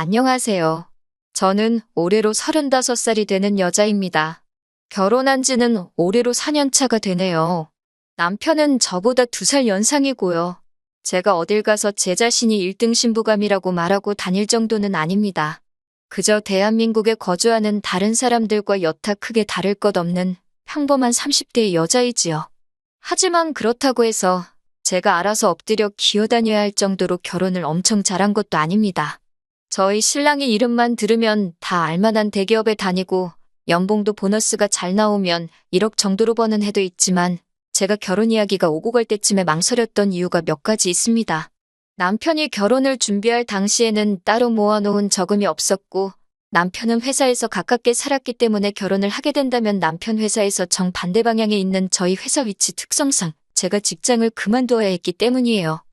안녕하세요. 저는 올해로 35살이 되는 여자입니다. 결혼한 지는 올해로 4년 차가 되네요. 남편은 저보다 2살 연상이고요. 제가 어딜 가서 제 자신이 1등 신부감이라고 말하고 다닐 정도는 아닙니다. 그저 대한민국에 거주하는 다른 사람들과 여타 크게 다를 것 없는 평범한 30대의 여자이지요. 하지만 그렇다고 해서 제가 알아서 엎드려 기어다녀야 할 정도로 결혼을 엄청 잘한 것도 아닙니다. 저희 신랑의 이름만 들으면 다 알만한 대기업에 다니고 연봉도 보너스가 잘 나오면 1억 정도로 버는 해도 있지만 제가 결혼 이야기가 오고 갈 때쯤에 망설였던 이유가 몇 가지 있습니다. 남편이 결혼을 준비할 당시에는 따로 모아놓은 저금이 없었고 남편은 회사에서 가깝게 살았기 때문에 결혼을 하게 된다면 남편 회사에서 정반대 방향에 있는 저희 회사 위치 특성상 제가 직장을 그만둬야 했기 때문이에요.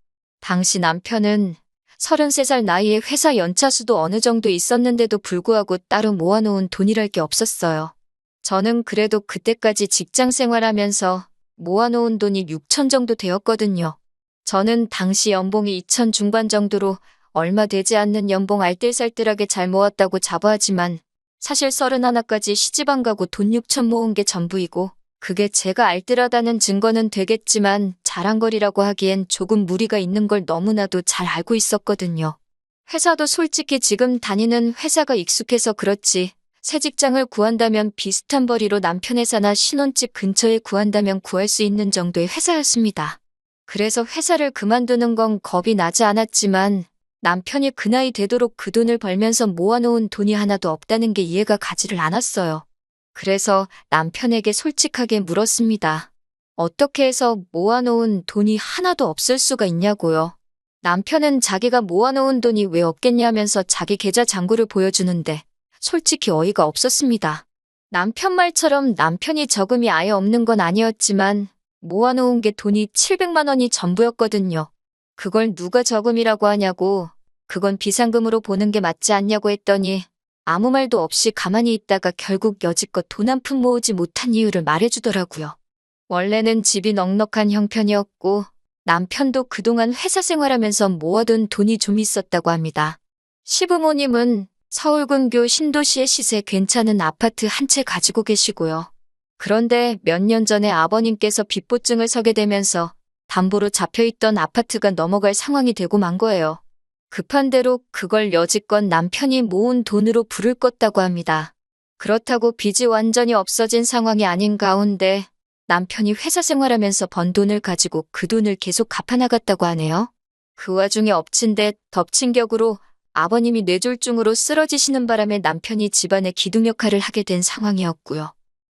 당시 남편은 33살 나이에 회사 연차수도 어느 정도 있었는데도 불구하고 따로 모아놓은 돈이랄 게 없었어요. 저는 그래도 그때까지 직장 생활하면서 모아놓은 돈이 6천 정도 되었거든요. 저는 당시 연봉이 2천 중반 정도로 얼마 되지 않는 연봉 알뜰살뜰하게 잘 모았다고 자부하지만 사실 31까지 시집 안 가고 돈 6천 모은 게 전부이고 그게 제가 알뜰하다는 증거는 되겠지만 자랑거리라고 하기엔 조금 무리가 있는 걸 너무나도 잘 알고 있었거든요. 회사도 솔직히 지금 다니는 회사가 익숙해서 그렇지 새 직장을 구한다면 비슷한 벌이로 남편 회사나 신혼집 근처에 구한다면 구할 수 있는 정도의 회사였습니다. 그래서 회사를 그만두는 건 겁이 나지 않았지만 남편이 그 나이 되도록 그 돈을 벌면서 모아놓은 돈이 하나도 없다는 게 이해가 가지를 않았어요. 그래서 남편에게 솔직하게 물었습니다. 어떻게 해서 모아놓은 돈이 하나도 없을 수가 있냐고요. 남편은 자기가 모아놓은 돈이 왜 없겠냐면서 자기 계좌 잔고를 보여주는데 솔직히 어이가 없었습니다. 남편 말처럼 남편이 저금이 아예 없는 건 아니었지만 모아놓은 게 돈이 700만 원이 전부였거든요. 그걸 누가 저금이라고 하냐고 그건 비상금으로 보는 게 맞지 않냐고 했더니 아무 말도 없이 가만히 있다가 결국 여지껏 돈 한 푼 모으지 못한 이유를 말해주더라고요. 원래는 집이 넉넉한 형편이었고 남편도 그동안 회사 생활하면서 모아둔 돈이 좀 있었다고 합니다. 시부모님은 서울 근교 신도시의 시세 괜찮은 아파트 한 채 가지고 계시고요. 그런데 몇 년 전에 아버님께서 빚보증을 서게 되면서 담보로 잡혀있던 아파트가 넘어갈 상황이 되고 만 거예요. 급한 대로 그걸 여지껏 남편이 모은 돈으로 불을 껐다고 합니다. 그렇다고 빚이 완전히 없어진 상황이 아닌 가운데 남편이 회사 생활하면서 번 돈을 가지고 그 돈을 계속 갚아나갔다고 하네요. 그 와중에 엎친 데 덮친 격으로 아버님이 뇌졸중으로 쓰러지시는 바람에 남편이 집안의 기둥 역할을 하게 된 상황이었고요.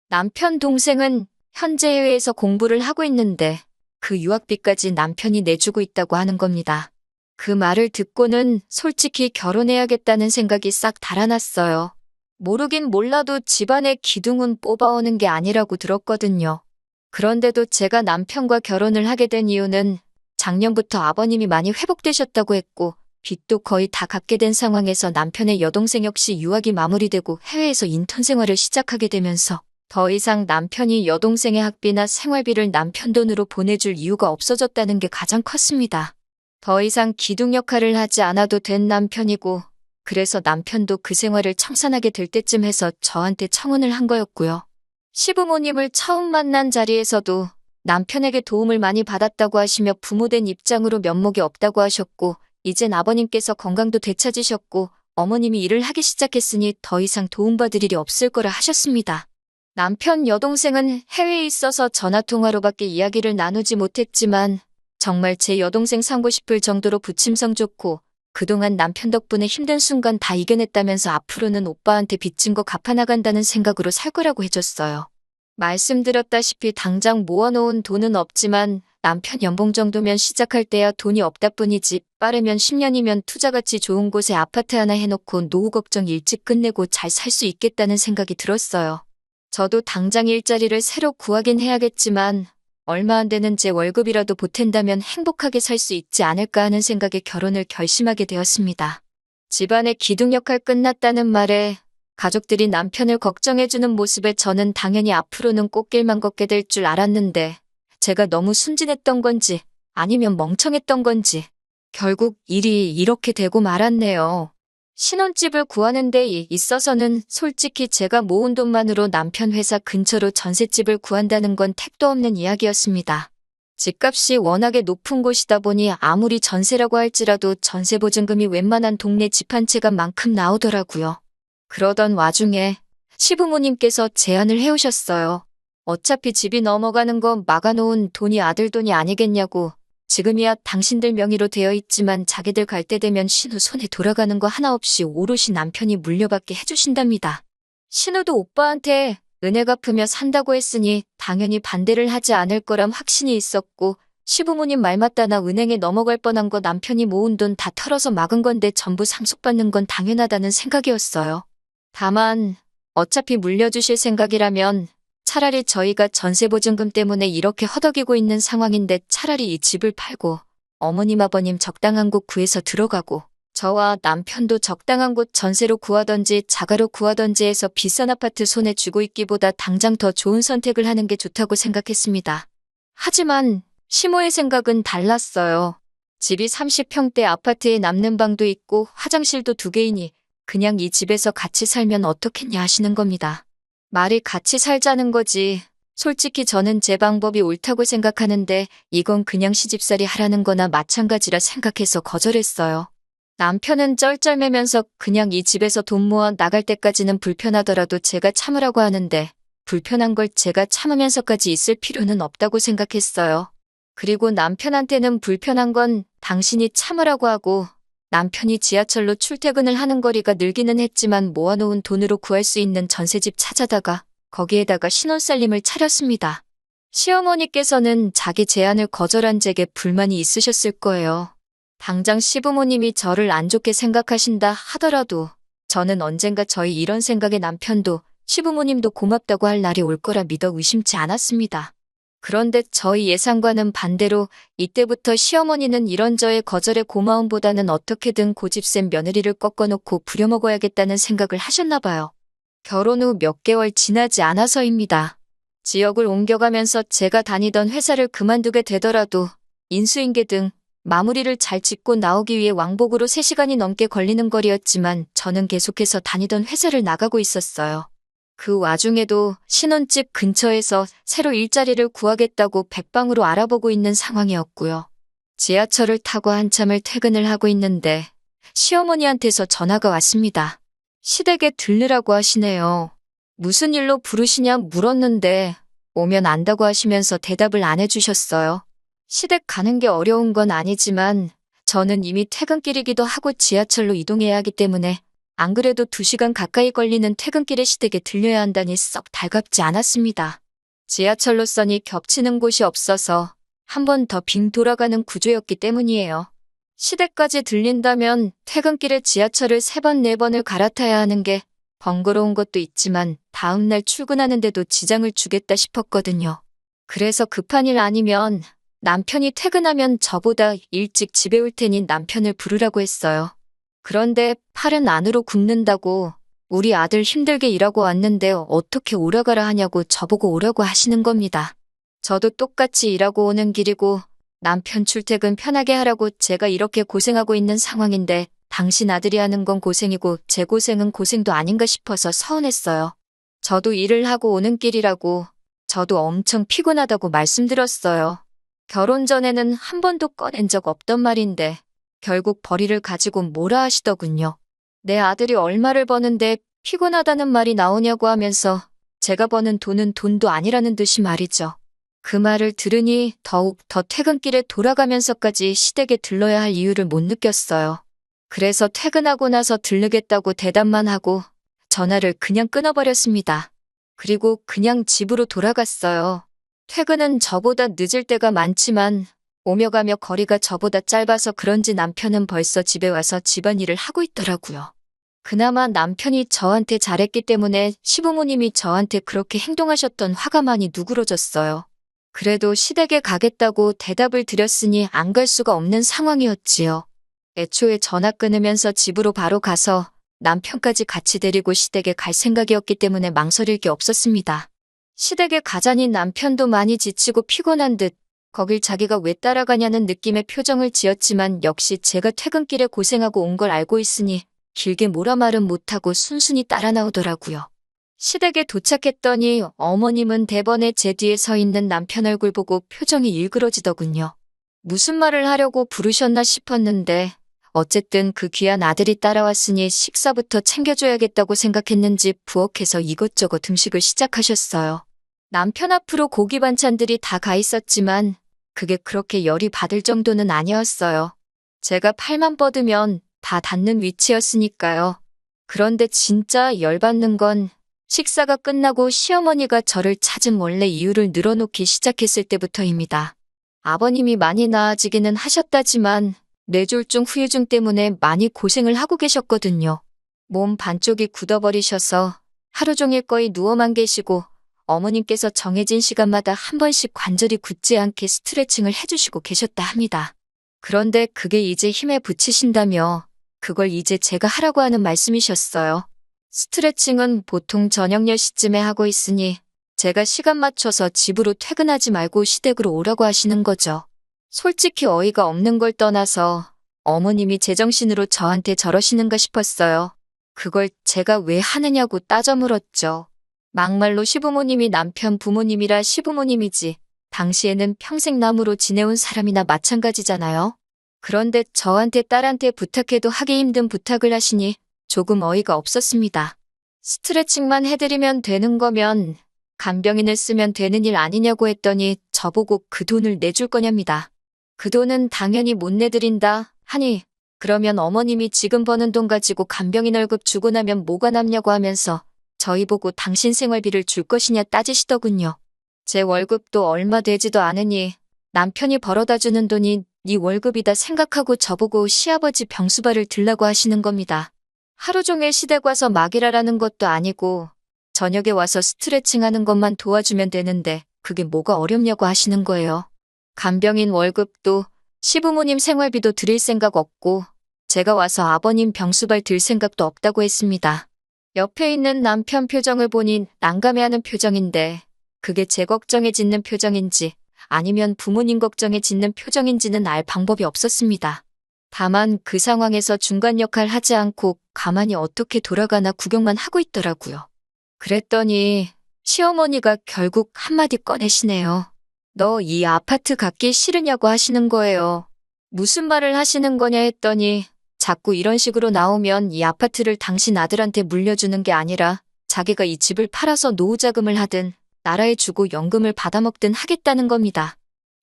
남편 동생은 현재 해외에서 공부를 하고 있는데 그 유학비까지 남편이 내주고 있다고 하는 겁니다. 그 말을 듣고는 솔직히 결혼해야겠다는 생각이 싹 달아났어요. 모르긴 몰라도 집안의 기둥은 뽑아오는 게 아니라고 들었거든요. 그런데도 제가 남편과 결혼을 하게 된 이유는 작년부터 아버님이 많이 회복되셨다고 했고 빚도 거의 다 갚게 된 상황에서 남편의 여동생 역시 유학이 마무리되고 해외에서 인턴 생활을 시작하게 되면서 더 이상 남편이 여동생의 학비나 생활비를 남편 돈으로 보내줄 이유가 없어졌다는 게 가장 컸습니다. 더 이상 기둥 역할을 하지 않아도 된 남편이고 그래서 남편도 그 생활을 청산하게 될 때쯤 해서 저한테 청혼을 한 거였고요. 시부모님을 처음 만난 자리에서도 남편에게 도움을 많이 받았다고 하시며 부모된 입장으로 면목이 없다고 하셨고 이젠 아버님께서 건강도 되찾으셨고 어머님이 일을 하기 시작했으니 더 이상 도움받을 일이 없을 거라 하셨습니다. 남편 여동생은 해외에 있어서 전화통화로밖에 이야기를 나누지 못했지만 정말 제 여동생 삼고 싶을 정도로 부침성 좋고 그동안 남편 덕분에 힘든 순간 다 이겨냈다면서 앞으로는 오빠한테 빚진 거 갚아나간다는 생각으로 살 거라고 해줬어요. 말씀드렸다시피 당장 모아놓은 돈은 없지만 남편 연봉 정도면 시작할 때야 돈이 없다 뿐이지 빠르면 10년이면 투자가치 좋은 곳에 아파트 하나 해놓고 노후 걱정 일찍 끝내고 잘 살 수 있겠다는 생각이 들었어요. 저도 당장 일자리를 새로 구하긴 해야겠지만 얼마 안 되는 제 월급이라도 보탠다면 행복하게 살 수 있지 않을까 하는 생각에 결혼을 결심하게 되었습니다. 집안의 기둥 역할 끝났다는 말에 가족들이 남편을 걱정해주는 모습에 저는 당연히 앞으로는 꽃길만 걷게 될 줄 알았는데 제가 너무 순진했던 건지 아니면 멍청했던 건지 결국 일이 이렇게 되고 말았네요. 신혼집을 구하는 데 있어서는 솔직히 제가 모은 돈만으로 남편 회사 근처로 전셋집을 구한다는 건 택도 없는 이야기였습니다. 집값이 워낙에 높은 곳이다 보니 아무리 전세라고 할지라도 전세보증금이 웬만한 동네 집 한 채가 만큼 나오더라고요. 그러던 와중에 시부모님께서 제안을 해오셨어요. 어차피 집이 넘어가는 거 막아놓은 돈이 아들 돈이 아니겠냐고. 지금이야 당신들 명의로 되어 있지만 자기들 갈 때 되면 신우 손에 돌아가는 거 하나 없이 오롯이 남편이 물려받게 해주신답니다. 신우도 오빠한테 은혜 갚으며 산다고 했으니 당연히 반대를 하지 않을 거람 확신이 있었고, 시부모님 말 맞다 나 은행에 넘어갈 뻔한 거 남편이 모은 돈 다 털어서 막은 건데 전부 상속받는 건 당연하다는 생각이었어요. 다만 어차피 물려주실 생각이라면 차라리 저희가 전세보증금 때문에 이렇게 허덕이고 있는 상황인데 차라리 이 집을 팔고 어머님 아버님 적당한 곳 구해서 들어가고 저와 남편도 적당한 곳 전세로 구하던지 자가로 구하던지 해서 비싼 아파트 손에 쥐고 있기보다 당장 더 좋은 선택을 하는 게 좋다고 생각했습니다. 하지만 시모의 생각은 달랐어요. 집이 30평대 아파트에 남는 방도 있고 화장실도 2개이니 그냥 이 집에서 같이 살면 어떻겠냐 하시는 겁니다. 말이 같이 살자는 거지. 솔직히 저는 제 방법이 옳다고 생각하는데 이건 그냥 시집살이 하라는 거나 마찬가지라 생각해서 거절했어요. 남편은 쩔쩔매면서 그냥 이 집에서 돈 모아 나갈 때까지는 불편하더라도 제가 참으라고 하는데 불편한 걸 제가 참으면서까지 있을 필요는 없다고 생각했어요. 그리고 남편한테는 불편한 건 당신이 참으라고 하고 남편이 지하철로 출퇴근을 하는 거리가 늘기는 했지만 모아놓은 돈으로 구할 수 있는 전세집 찾아다가 거기에다가 신혼살림을 차렸습니다. 시어머니께서는 자기 제안을 거절한 제게 불만이 있으셨을 거예요. 당장 시부모님이 저를 안 좋게 생각하신다 하더라도 저는 언젠가 저희 이런 생각에 남편도 시부모님도 고맙다고 할 날이 올 거라 믿어 의심치 않았습니다. 그런데 저희 예상과는 반대로 이때부터 시어머니는 이런 저의 거절의 고마움보다는 어떻게든 고집센 며느리를 꺾어놓고 부려먹어야겠다는 생각을 하셨나 봐요. 결혼 후 몇 개월 지나지 않아서입니다. 지역을 옮겨가면서 제가 다니던 회사를 그만두게 되더라도 인수인계 등 마무리를 잘 짓고 나오기 위해 왕복으로 3시간이 넘게 걸리는 거리였지만 저는 계속해서 다니던 회사를 나가고 있었어요. 그 와중에도 신혼집 근처에서 새로 일자리를 구하겠다고 백방으로 알아보고 있는 상황이었고요. 지하철을 타고 한참을 퇴근을 하고 있는데 시어머니한테서 전화가 왔습니다. 시댁에 들르라고 하시네요. 무슨 일로 부르시냐 물었는데 오면 안다고 하시면서 대답을 안 해주셨어요. 시댁 가는 게 어려운 건 아니지만 저는 이미 퇴근길이기도 하고 지하철로 이동해야 하기 때문에 안 그래도 2시간 가까이 걸리는 퇴근길에 시댁에 들려야 한다니 썩 달갑지 않았습니다. 지하철로선이 겹치는 곳이 없어서 한 번 더 빙 돌아가는 구조였기 때문이에요. 시댁까지 들린다면 퇴근길에 지하철을 3번, 4번을 갈아타야 하는 게 번거로운 것도 있지만 다음날 출근하는데도 지장을 주겠다 싶었거든요. 그래서 급한 일 아니면 남편이 퇴근하면 저보다 일찍 집에 올 테니 남편을 부르라고 했어요. 그런데 팔은 안으로 굽는다고 우리 아들 힘들게 일하고 왔는데 어떻게 오라가라 하냐고 저보고 오라고 하시는 겁니다. 저도 똑같이 일하고 오는 길이고 남편 출퇴근 편하게 하라고 제가 이렇게 고생하고 있는 상황인데 당신 아들이 하는 건 고생이고 제 고생은 고생도 아닌가 싶어서 서운했어요. 저도 일을 하고 오는 길이라고 저도 엄청 피곤하다고 말씀드렸어요. 결혼 전에는 한 번도 꺼낸 적 없던 말인데 결국 벌이를 가지고 뭐라 하시더군요. 내 아들이 얼마를 버는데 피곤하다는 말이 나오냐고 하면서 제가 버는 돈은 돈도 아니라는 듯이 말이죠. 그 말을 들으니 더욱 더 퇴근길에 돌아가면서까지 시댁에 들러야 할 이유를 못 느꼈어요. 그래서 퇴근하고 나서 들르겠다고 대답만 하고 전화를 그냥 끊어버렸습니다. 그리고 그냥 집으로 돌아갔어요. 퇴근은 저보다 늦을 때가 많지만 오며 가며 거리가 저보다 짧아서 그런지 남편은 벌써 집에 와서 집안일을 하고 있더라고요. 그나마 남편이 저한테 잘했기 때문에 시부모님이 저한테 그렇게 행동하셨던 화가 많이 누그러졌어요. 그래도 시댁에 가겠다고 대답을 드렸으니 안 갈 수가 없는 상황이었지요. 애초에 전화 끊으면서 집으로 바로 가서 남편까지 같이 데리고 시댁에 갈 생각이었기 때문에 망설일 게 없었습니다. 시댁에 가자니 남편도 많이 지치고 피곤한 듯 거길 자기가 왜 따라가냐는 느낌의 표정을 지었지만 역시 제가 퇴근길에 고생하고 온 걸 알고 있으니 길게 뭐라 말은 못하고 순순히 따라 나오더라고요. 시댁에 도착했더니 어머님은 대번에 제 뒤에 서 있는 남편 얼굴 보고 표정이 일그러지더군요. 무슨 말을 하려고 부르셨나 싶었는데 어쨌든 그 귀한 아들이 따라왔으니 식사부터 챙겨줘야겠다고 생각했는지 부엌에서 이것저것 음식을 시작하셨어요. 남편 앞으로 고기 반찬들이 다 가 있었지만 그게 그렇게 열이 받을 정도는 아니었어요. 제가 팔만 뻗으면 다 닿는 위치였으니까요. 그런데 진짜 열받는 건 식사가 끝나고 시어머니가 저를 찾은 원래 이유를 늘어놓기 시작했을 때부터입니다. 아버님이 많이 나아지기는 하셨다지만 뇌졸중 후유증 때문에 많이 고생을 하고 계셨거든요. 몸 반쪽이 굳어버리셔서 하루 종일 거의 누워만 계시고 어머님께서 정해진 시간마다 한 번씩 관절이 굳지 않게 스트레칭을 해주시고 계셨다 합니다. 그런데 그게 이제 힘에 부치신다며 그걸 이제 제가 하라고 하는 말씀이셨어요. 스트레칭은 보통 저녁 10시쯤에 하고 있으니 제가 시간 맞춰서 집으로 퇴근하지 말고 시댁으로 오라고 하시는 거죠. 솔직히 어이가 없는 걸 떠나서 어머님이 제정신으로 저한테 저러시는가 싶었어요. 그걸 제가 왜 하느냐고 따져 물었죠. 막말로 시부모님이 남편 부모님이라 시부모님이지 당시에는 평생 남으로 지내온 사람이나 마찬가지잖아요. 그런데 저한테 딸한테 부탁해도 하기 힘든 부탁을 하시니 조금 어이가 없었습니다. 스트레칭만 해드리면 되는 거면 간병인을 쓰면 되는 일 아니냐고 했더니 저보고 그 돈을 내줄 거냐입니다. 그 돈은 당연히 못 내드린다 하니 그러면 어머님이 지금 버는 돈 가지고 간병인 월급 주고 나면 뭐가 남냐고 하면서 저희 보고 당신 생활비를 줄 것이냐 따지시더군요. 제 월급도 얼마 되지도 않으니 남편이 벌어다 주는 돈이 네 월급이다 생각하고 저보고 시아버지 병수발을 들라고 하시는 겁니다. 하루 종일 시댁 와서 막일하라는 것도 아니고 저녁에 와서 스트레칭 하는 것만 도와주면 되는데 그게 뭐가 어렵냐고 하시는 거예요. 간병인 월급도 시부모님 생활비도 드릴 생각 없고 제가 와서 아버님 병수발 들 생각도 없다고 했습니다. 옆에 있는 남편 표정을 보니 난감해하는 표정인데 그게 제 걱정에 짓는 표정인지 아니면 부모님 걱정에 짓는 표정인지는 알 방법이 없었습니다. 다만 그 상황에서 중간 역할 하지 않고 가만히 어떻게 돌아가나 구경만 하고 있더라고요. 그랬더니 시어머니가 결국 한마디 꺼내시네요. 너 이 아파트 갖기 싫으냐고 하시는 거예요. 무슨 말을 하시는 거냐 했더니 자꾸 이런 식으로 나오면 이 아파트를 당신 아들한테 물려주는 게 아니라 자기가 이 집을 팔아서 노후자금을 하든 나라에 주고 연금을 받아먹든 하겠다는 겁니다.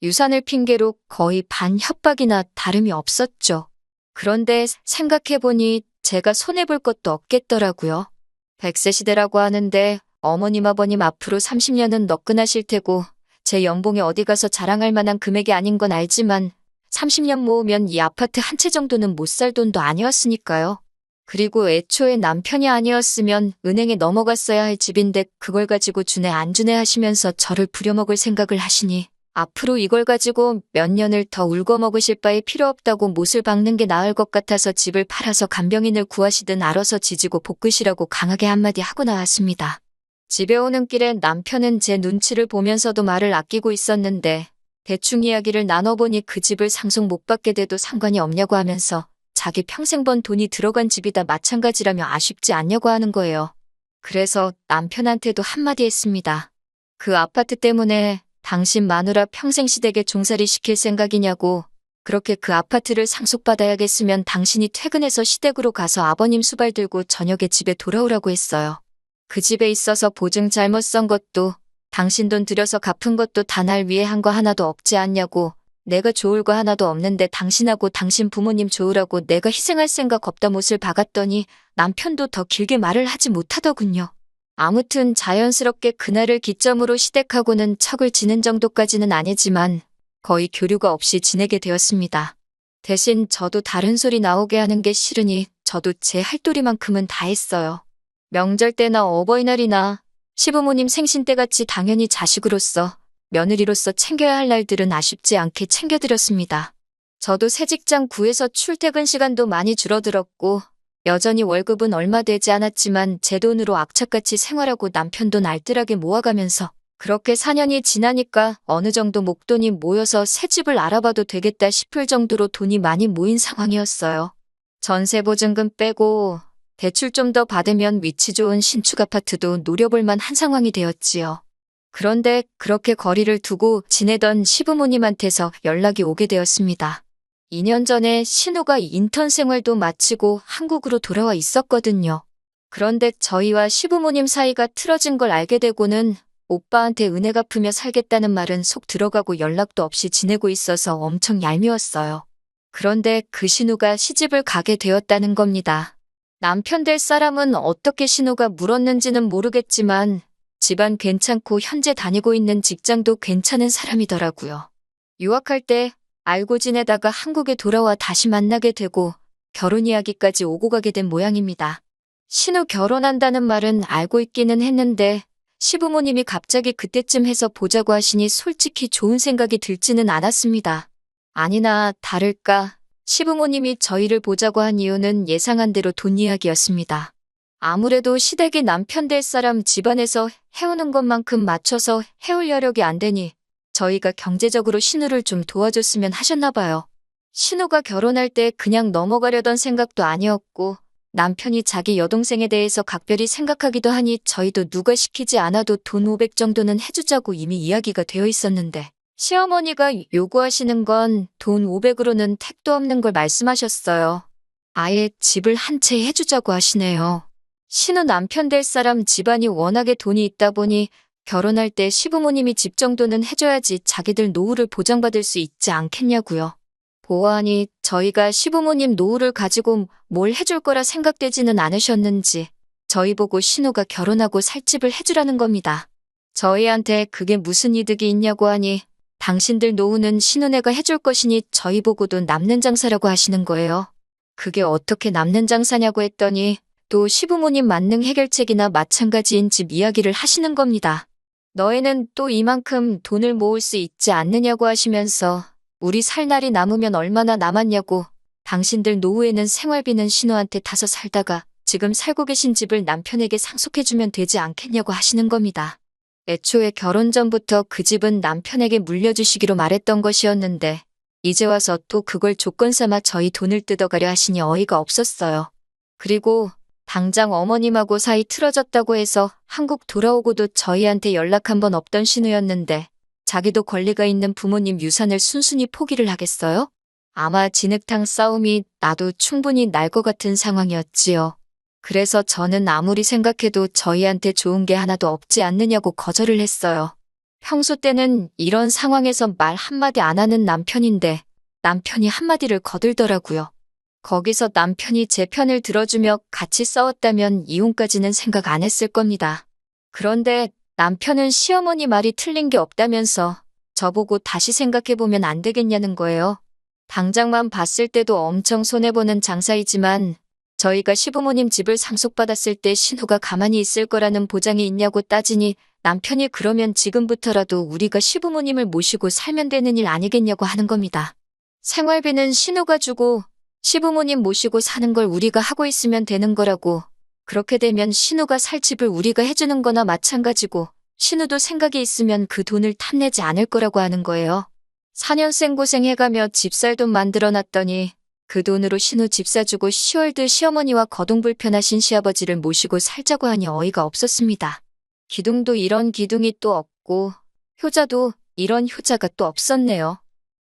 유산을 핑계로 거의 반협박이나 다름이 없었죠. 그런데 생각해보니 제가 손해볼 것도 없겠더라고요. 100세 시대라고 하는데 어머님 아버님 앞으로 30년은 너끈하실 테고 제 연봉이 어디 가서 자랑할 만한 금액이 아닌 건 알지만 30년 모으면 이 아파트 한 채 정도는 못 살 돈도 아니었으니까요. 그리고 애초에 남편이 아니었으면 은행에 넘어갔어야 할 집인데 그걸 가지고 주네 안 주네 하시면서 저를 부려먹을 생각을 하시니 앞으로 이걸 가지고 몇 년을 더 울고 먹으실 바에 필요 없다고 못을 박는 게 나을 것 같아서 집을 팔아서 간병인을 구하시든 알아서 지지고 볶으시라고 강하게 한마디 하고 나왔습니다. 집에 오는 길에 남편은 제 눈치를 보면서도 말을 아끼고 있었는데 대충 이야기를 나눠보니 그 집을 상속 못 받게 돼도 상관이 없냐고 하면서 자기 평생 번 돈이 들어간 집이다 마찬가지라며 아쉽지 않냐고 하는 거예요. 그래서 남편한테도 한마디 했습니다. 그 아파트 때문에 당신 마누라 평생 시댁에 종살이 시킬 생각이냐고. 그렇게 그 아파트를 상속받아야겠으면 당신이 퇴근해서 시댁으로 가서 아버님 수발 들고 저녁에 집에 돌아오라고 했어요. 그 집에 있어서 보증 잘못 선 것도 당신 돈 들여서 갚은 것도 다 날 위해 한 거 하나도 없지 않냐고. 내가 좋을 거 하나도 없는데 당신하고 당신 부모님 좋으라고 내가 희생할 생각 없다 못을 박았더니 남편도 더 길게 말을 하지 못하더군요. 아무튼 자연스럽게 그날을 기점으로 시댁하고는 척을 지는 정도까지는 아니지만 거의 교류가 없이 지내게 되었습니다. 대신 저도 다른 소리 나오게 하는 게 싫으니 저도 제 할도리만큼은 다 했어요. 명절 때나 어버이날이나 시부모님 생신 때같이 당연히 자식으로서 며느리로서 챙겨야 할 날들은 아쉽지 않게 챙겨드렸습니다. 저도 새 직장 구해서 출퇴근 시간도 많이 줄어들었고 여전히 월급은 얼마 되지 않았지만 제 돈으로 악착같이 생활하고 남편 돈 알뜰하게 모아가면서 그렇게 4년이 지나니까 어느 정도 목돈이 모여서 새 집을 알아봐도 되겠다 싶을 정도로 돈이 많이 모인 상황이었어요. 전세보증금 빼고 대출 좀 더 받으면 위치 좋은 신축 아파트도 노려볼 만한 상황이 되었지요. 그런데 그렇게 거리를 두고 지내던 시부모님한테서 연락이 오게 되었습니다. 2년 전에 신우가 인턴 생활도 마치고 한국으로 돌아와 있었거든요. 그런데 저희와 시부모님 사이가 틀어진 걸 알게 되고는 오빠한테 은혜 갚으며 살겠다는 말은 속 들어가고 연락도 없이 지내고 있어서 엄청 얄미웠어요. 그런데 그 신우가 시집을 가게 되었다는 겁니다. 남편 될 사람은 어떻게 신우가 물었는지는 모르겠지만 집안 괜찮고 현재 다니고 있는 직장도 괜찮은 사람이더라고요. 유학할 때 알고 지내다가 한국에 돌아와 다시 만나게 되고 결혼 이야기까지 오고 가게 된 모양입니다. 신우 결혼한다는 말은 알고 있기는 했는데 시부모님이 갑자기 그때쯤 해서 보자고 하시니 솔직히 좋은 생각이 들지는 않았습니다. 아니나 다를까 시부모님이 저희를 보자고 한 이유는 예상한 대로 돈 이야기였습니다. 아무래도 시댁이 남편 될 사람 집안에서 해오는 것만큼 맞춰서 해올 여력이 안 되니 저희가 경제적으로 신우를 좀 도와줬으면 하셨나 봐요. 신우가 결혼할 때 그냥 넘어가려던 생각도 아니었고 남편이 자기 여동생에 대해서 각별히 생각하기도 하니 저희도 누가 시키지 않아도 돈 500 정도는 해주자고 이미 이야기가 되어 있었는데 시어머니가 요구하시는 건 돈 500으로는 택도 없는 걸 말씀하셨어요. 아예 집을 한 채 해주자고 하시네요. 신우 남편 될 사람 집안이 워낙에 돈이 있다 보니 결혼할 때 시부모님이 집 정도는 해줘야지 자기들 노후를 보장받을 수 있지 않겠냐고요. 보아하니 저희가 시부모님 노후를 가지고 뭘 해줄 거라 생각되지는 않으셨는지 저희 보고 신우가 결혼하고 살 집을 해주라는 겁니다. 저희한테 그게 무슨 이득이 있냐고 하니 당신들 노후는 신우네가 해줄 것이니 저희 보고도 남는 장사라고 하시는 거예요. 그게 어떻게 남는 장사냐고 했더니 또 시부모님 만능 해결책이나 마찬가지인 집 이야기를 하시는 겁니다. 너희는 또 이만큼 돈을 모을 수 있지 않느냐고 하시면서 우리 살 날이 남으면 얼마나 남았냐고 당신들 노후에는 생활비는 신우한테 타서 살다가 지금 살고 계신 집을 남편에게 상속해주면 되지 않겠냐고 하시는 겁니다. 애초에 결혼 전부터 그 집은 남편에게 물려주시기로 말했던 것이었는데 이제 와서 또 그걸 조건 삼아 저희 돈을 뜯어가려 하시니 어이가 없었어요. 그리고 당장 어머님하고 사이 틀어졌다고 해서 한국 돌아오고도 저희한테 연락 한 번 없던 신우였는데 자기도 권리가 있는 부모님 유산을 순순히 포기를 하겠어요? 아마 진흙탕 싸움이 나도 충분히 날 것 같은 상황이었지요. 그래서 저는 아무리 생각해도 저희한테 좋은 게 하나도 없지 않느냐고 거절을 했어요. 평소 때는 이런 상황에서 말 한마디 안 하는 남편인데 남편이 한마디를 거들더라고요. 거기서 남편이 제 편을 들어주며 같이 싸웠다면 이혼까지는 생각 안 했을 겁니다. 그런데 남편은 시어머니 말이 틀린 게 없다면서 저보고 다시 생각해보면 안 되겠냐는 거예요. 당장만 봤을 때도 엄청 손해보는 장사이지만 저희가 시부모님 집을 상속받았을 때 신우가 가만히 있을 거라는 보장이 있냐고 따지니 남편이 그러면 지금부터라도 우리가 시부모님을 모시고 살면 되는 일 아니겠냐고 하는 겁니다. 생활비는 신우가 주고 시부모님 모시고 사는 걸 우리가 하고 있으면 되는 거라고. 그렇게 되면 신우가 살 집을 우리가 해주는 거나 마찬가지고 신우도 생각이 있으면 그 돈을 탐내지 않을 거라고 하는 거예요. 4년 생고생 해가며 집 살 돈 만들어놨더니 그 돈으로 신우 집 사주고 10월들 시어머니와 거동불편하신 시아버지를 모시고 살자고 하니 어이가 없었습니다. 기둥도 이런 기둥이 또 없고 효자도 이런 효자가 또 없었네요.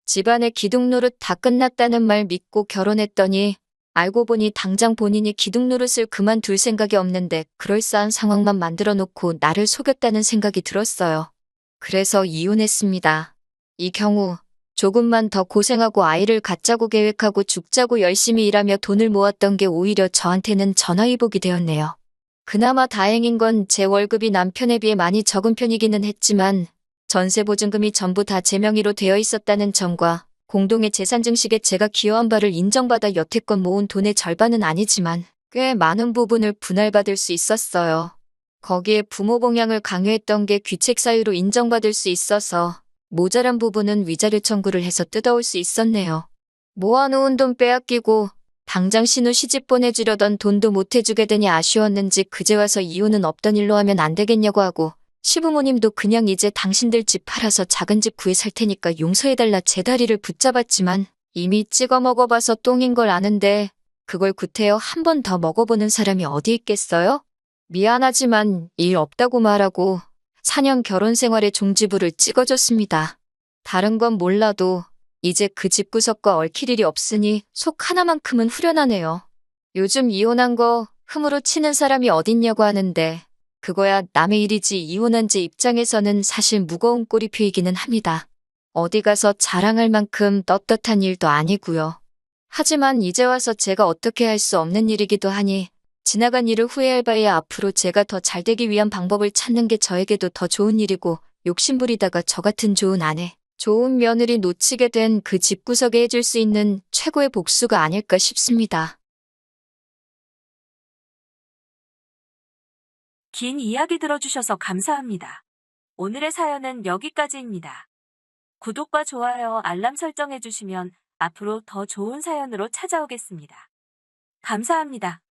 집안의 기둥 노릇 다 끝났다는 말 믿고 결혼했더니 알고 보니 당장 본인이 기둥 노릇을 그만둘 생각이 없는데 그럴싸한 상황만 만들어 놓고 나를 속였다는 생각이 들었어요. 그래서 이혼했습니다. 이 경우 조금만 더 고생하고 아이를 갖자고 계획하고 죽자고 열심히 일하며 돈을 모았던 게 오히려 저한테는 전화위복이 되었네요. 그나마 다행인 건 제 월급이 남편에 비해 많이 적은 편이기는 했지만 전세보증금이 전부 다 제 명의로 되어 있었다는 점과 공동의 재산증식에 제가 기여한 바를 인정받아 여태껏 모은 돈의 절반은 아니지만 꽤 많은 부분을 분할받을 수 있었어요. 거기에 부모 봉양을 강요했던 게 귀책 사유로 인정받을 수 있어서 모자란 부분은 위자료 청구를 해서 뜯어올 수 있었네요. 모아놓은 돈 빼앗기고 당장 신우 시집 보내주려던 돈도 못 해주게 되니 아쉬웠는지 그제 와서 이혼은 없던 일로 하면 안 되겠냐고 하고 시부모님도 그냥 이제 당신들 집 팔아서 작은 집 구해 살 테니까 용서해달라 제 다리를 붙잡았지만 이미 찍어 먹어봐서 똥인 걸 아는데 그걸 구태여 한 번 더 먹어보는 사람이 어디 있겠어요? 미안하지만 일 없다고 말하고 4년 결혼 생활의 종지부를 찍어줬습니다. 다른 건 몰라도 이제 그 집구석과 얽힐 일이 없으니 속 하나만큼은 후련하네요. 요즘 이혼한 거 흠으로 치는 사람이 어딨냐고 하는데 그거야 남의 일이지 이혼한 제 입장에서는 사실 무거운 꼬리표이기는 합니다. 어디 가서 자랑할 만큼 떳떳한 일도 아니고요. 하지만 이제 와서 제가 어떻게 할 수 없는 일이기도 하니 지나간 일을 후회할 바에야 앞으로 제가 더 잘 되기 위한 방법을 찾는 게 저에게도 더 좋은 일이고 욕심부리다가 저 같은 좋은 아내, 좋은 며느리 놓치게 된 그 집구석에 해줄 수 있는 최고의 복수가 아닐까 싶습니다. 긴 이야기 들어주셔서 감사합니다. 오늘의 사연은 여기까지입니다. 구독과 좋아요, 알람 설정해주시면 앞으로 더 좋은 사연으로 찾아오겠습니다. 감사합니다.